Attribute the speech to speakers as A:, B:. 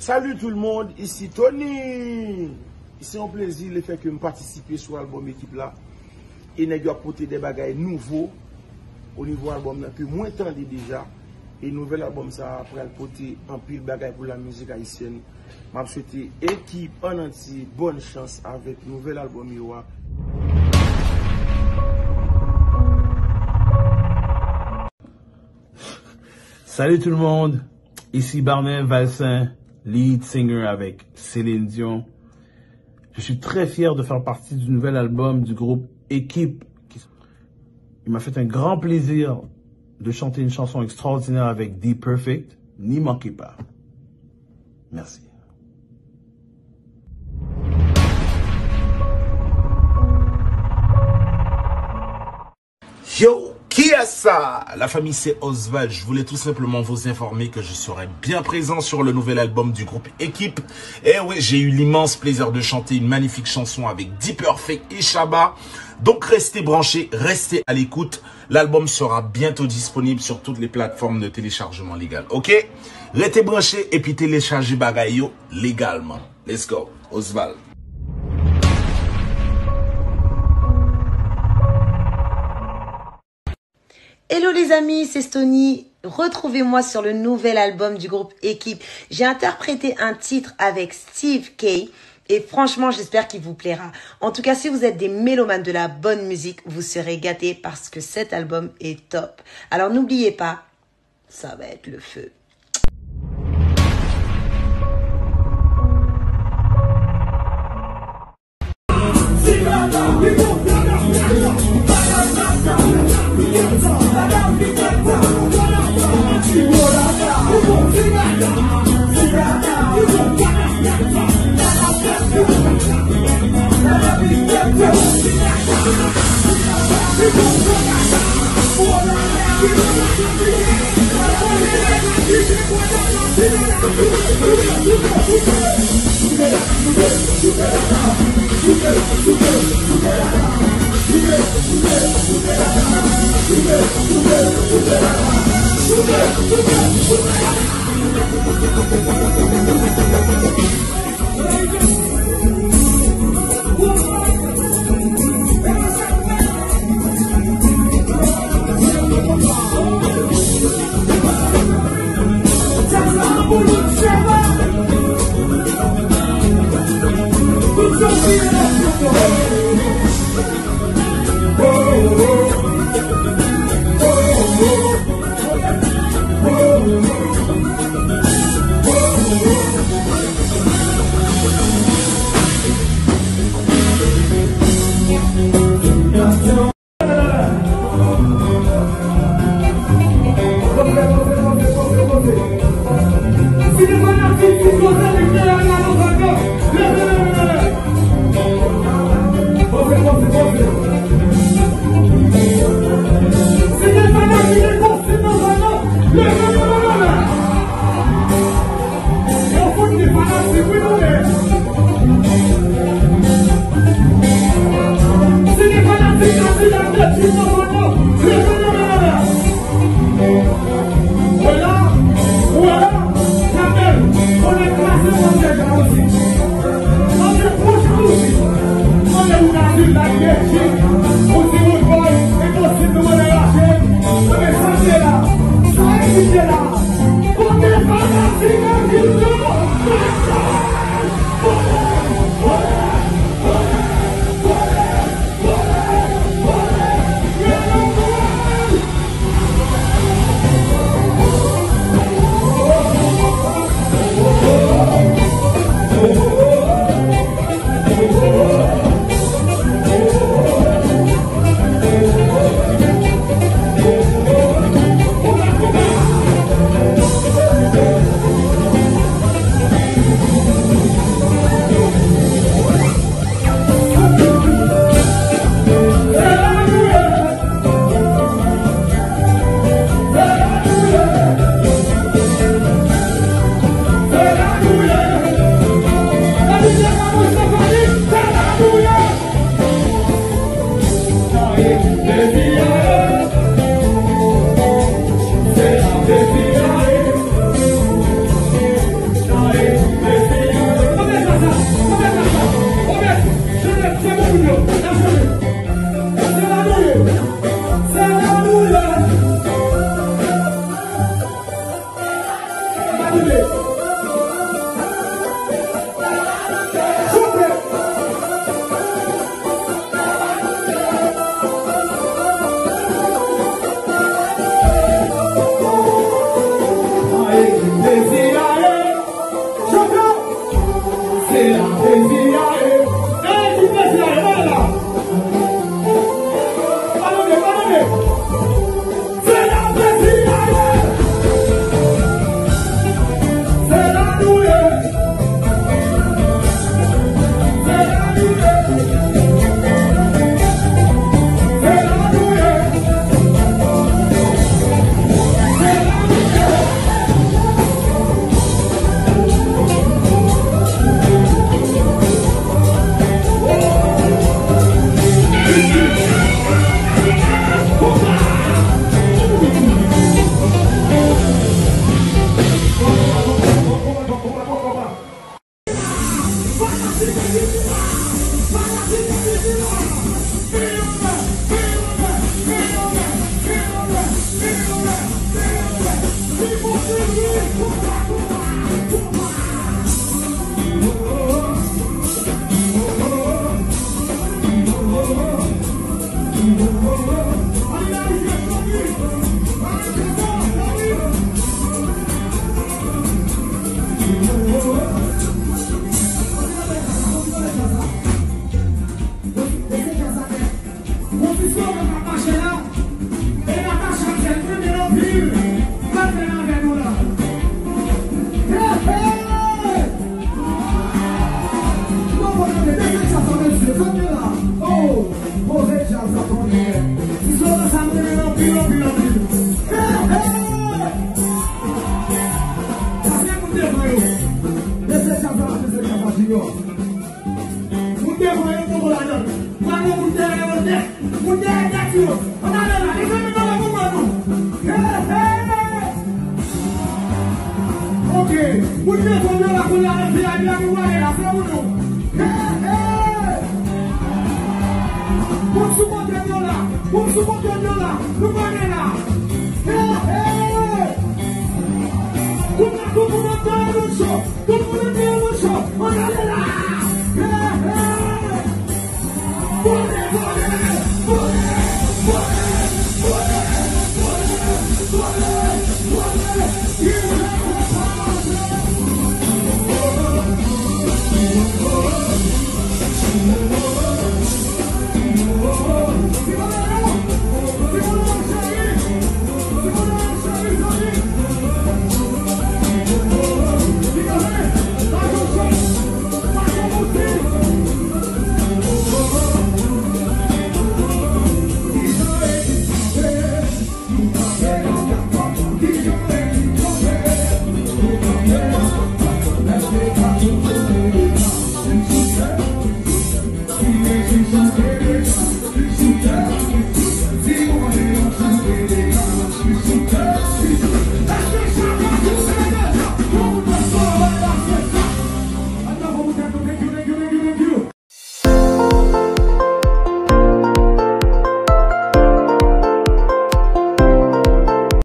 A: Salut tout le monde, ici Tony. C'est un plaisir le fait que je participe sur l'album équipe là. Et nous avons apporté des bagages nouveaux au niveau album que moins entendu déjà. Et nouvel album ça après apporter un pile bagages pour la musique haïtienne. Je souhaite équipe en entier bonne chance avec nouvel album Yoa.
B: Salut tout le monde, ici Barnet Valsin, lead singer avec Céline Dion. Je suis très fier de faire partie du nouvel album du groupe Équipe. Il m'a fait un grand plaisir de chanter une chanson extraordinaire avec The Perfect. N'y manquez pas. Merci.
C: Yo, qui est ça? La famille c'est Oswald. Je voulais tout simplement vous informer que je serai bien présent sur le nouvel album du groupe Équipe. Et oui, j'ai eu l'immense plaisir de chanter une magnifique chanson avec The Perfect et Shabba. Donc restez branchés, restez à l'écoute. L'album sera bientôt disponible sur toutes les plateformes de téléchargement légal. Ok? Restez branchés et puis téléchargez Bagayo légalement. Let's go, Oswald.
D: Hello les amis, c'est Stony. Retrouvez-moi sur le nouvel album du groupe Équipe. J'ai interprété un titre avec Steve K. Et franchement, j'espère qu'il vous plaira. En tout cas, si vous êtes des mélomanes de la bonne musique, vous serez gâtés parce que cet album est top. Alors n'oubliez pas, ça va être le feu.